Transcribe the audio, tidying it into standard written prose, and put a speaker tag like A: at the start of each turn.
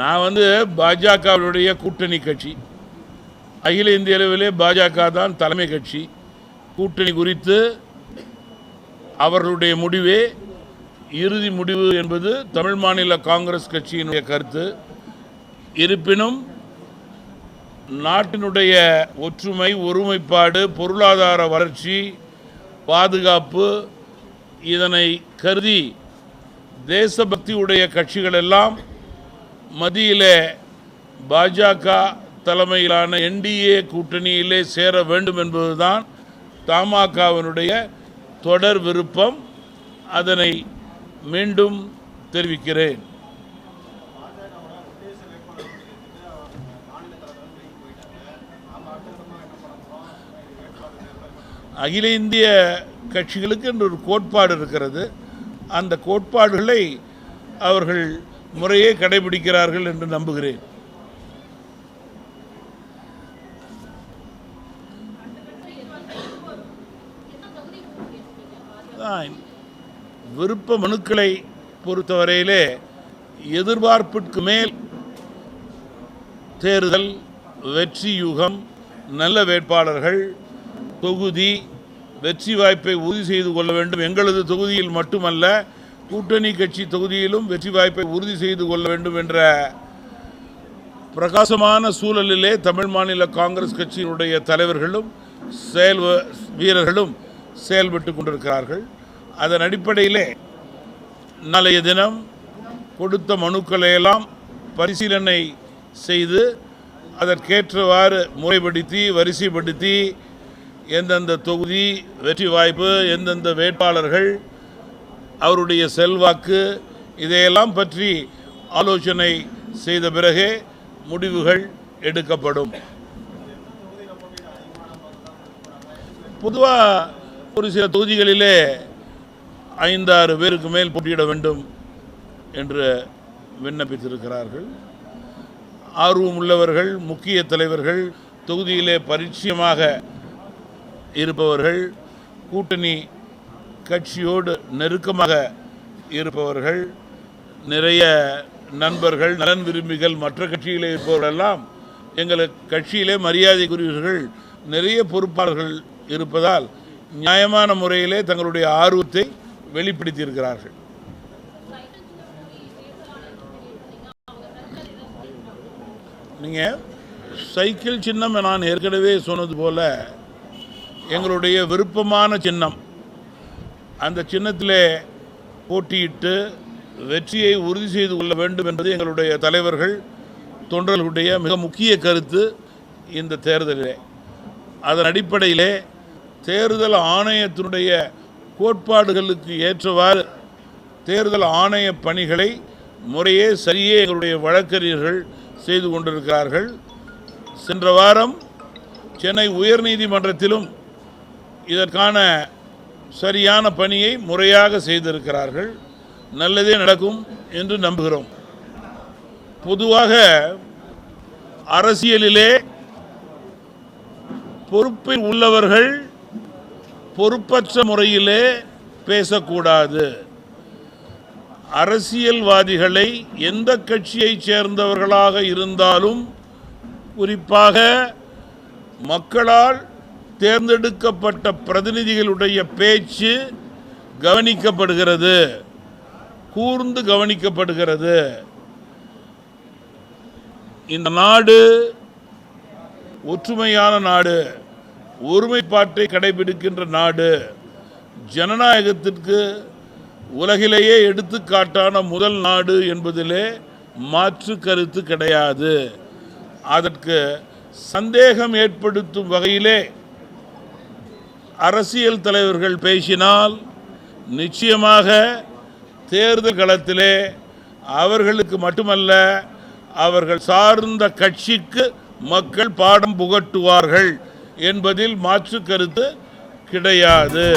A: நான் பாஜகவுடைய கூட்டணி கட்சி, அகில இந்திய அளவிலே பாஜக தான் தலைமை கட்சி. கூட்டணி குறித்து அவர்களுடைய முடிவே இறுதி முடிவு என்பது தமிழ் மாநில காங்கிரஸ் கட்சியினுடைய கருத்து. இருப்பினும் நாட்டினுடைய ஒற்றுமை, ஒருமைப்பாடு, பொருளாதார வளர்ச்சி, பாதுகாப்பு இதனை கருதி தேசபக்தியுடைய கட்சிகள் எல்லாம் மத்தியிலே பாஜக தலைமையிலான என்டிஏ கூட்டணியிலே சேர வேண்டும் என்பதுதான் தமாகவினுடைய தொடர் விருப்பம். அதனை மீண்டும் தெரிவிக்கிறேன். அகில இந்திய கட்சிகளுக்கு என்று ஒரு கோட்பாடு இருக்கிறது. அந்த கோட்பாடுகளை அவர்கள் முறையே கடைபிடிக்கிறார்கள் என்று நம்புகிறேன். விருப்ப மனுக்களை பொறுத்தவரையிலே எதிர்பார்ப்பிற்கு மேல் தேர்தல், வெற்றி யூகம், நல்ல வேட்பாளர்கள், தொகுதி, வெற்றி வாய்ப்பை உறுதி செய்து கொள்ள வேண்டும். எங்களது தொகுதியில் மட்டுமல்ல, கூட்டணி கட்சி தொகுதியிலும் வெற்றி வாய்ப்பை உறுதி செய்து கொள்ள வேண்டும் என்ற பிரகாசமான சூழலிலே தமிழ் மாநில காங்கிரஸ் கட்சியினுடைய தலைவர்களும் வீரர்களும் செயல்பட்டு கொண்டிருக்கிறார்கள். அதன் அடிப்படையிலே நாளைய தினம் கொடுத்த மனுக்களை எல்லாம் பரிசீலனை செய்து அதற்கேற்றவாறு முறைப்படுத்தி வரிசைப்படுத்தி எந்தெந்த தொகுதி வெற்றி வாய்ப்பு, எந்தெந்த வேட்பாளர்கள், அவருடைய செல்வாக்கு, இதையெல்லாம் பற்றி ஆலோசனை செய்த பிறகே முடிவுகள் எடுக்கப்படும். பொதுவாக ஒரு சில தொகுதிகளிலே 5-6 பேருக்கு மேல் போட்டியிட வேண்டும் என்று விண்ணப்பித்திருக்கிறார்கள். ஆர்வம் உள்ளவர்கள், முக்கிய தலைவர்கள், தொகுதியிலே பரிச்சயமாக இருப்பவர்கள், கூட்டணி கட்சியோடு நெருக்கமாக இருப்பவர்கள், நிறைய நண்பர்கள், நலன் விரும்பிகள், மற்ற கட்சியிலே இருப்பவர்களெல்லாம் எங்கள் கட்சியிலே மரியாதைக்குரியவர்கள், நிறைய பொறுப்பாளர்கள் இருப்பதால் நியாயமான முறையிலே தங்களுடைய ஆர்வத்தை வெளிப்படுத்தியிருக்கிறார்கள். நீங்கள் சைக்கிள் சின்னம் நான் ஏற்கனவே சொன்னது போல எங்களுடைய விருப்பமான சின்னம். அந்த சின்னத்திலே போட்டியிட்டு வெற்றியை உறுதி செய்து கொள்ள வேண்டும் என்பது எங்களுடைய தலைவர்கள், தொண்டர்களுடைய மிக முக்கிய கருத்து இந்த தேர்தலிலே. அதன் அடிப்படையிலே தேர்தல் ஆணையத்தினுடைய கோட்பாடுகளுக்கு ஏற்றவாறு தேர்தல் ஆணைய பணிகளை முறையே சரியே எங்களுடைய வழக்கறிஞர்கள் செய்து கொண்டிருக்கிறார்கள். சென்ற வாரம் சென்னை உயர்நீதிமன்றத்திலும் இதற்கான சரியான பணியை முறையாக செய்திருக்கிறார்கள். நல்லதே நடக்கும் என்று நம்புகிறோம். பொதுவாக அரசியலிலே பொறுப்பில் உள்ளவர்கள் பொறுப்பற்ற முறையிலே பேசக்கூடாது. அரசியல்வாதிகளை எந்த கட்சியைச் சேர்ந்தவர்களாக இருந்தாலும், குறிப்பாக மக்களால் தேர்ந்தெடுக்கப்பட்ட பிரதிநிதிகளுடைய பேச்சு கவனிக்கப்படுகிறது, கூர்ந்து கவனிக்கப்படுகிறது. இந்த நாடு ஒற்றுமையான நாடு, ஒருமைப்பாட்டை கடைபிடிக்கின்ற நாடு, ஜனநாயகத்திற்கு உலகிலேயே எடுத்துக்காட்டான முதல் நாடு என்பதிலே மாற்று கருத்து கிடையாது. அதற்கு சந்தேகம் ஏற்படுத்தும் வகையிலே அரசியல் தலைவர்கள் பேசினால் நிச்சயமாக தேர்தல் களத்திலே அவர்களுக்கு மட்டுமல்ல, அவர்கள் சார்ந்த கட்சிக்கு மக்கள் பாடம் புகட்டுவார்கள் என்பதில் மாற்று கருத்து கிடையாது.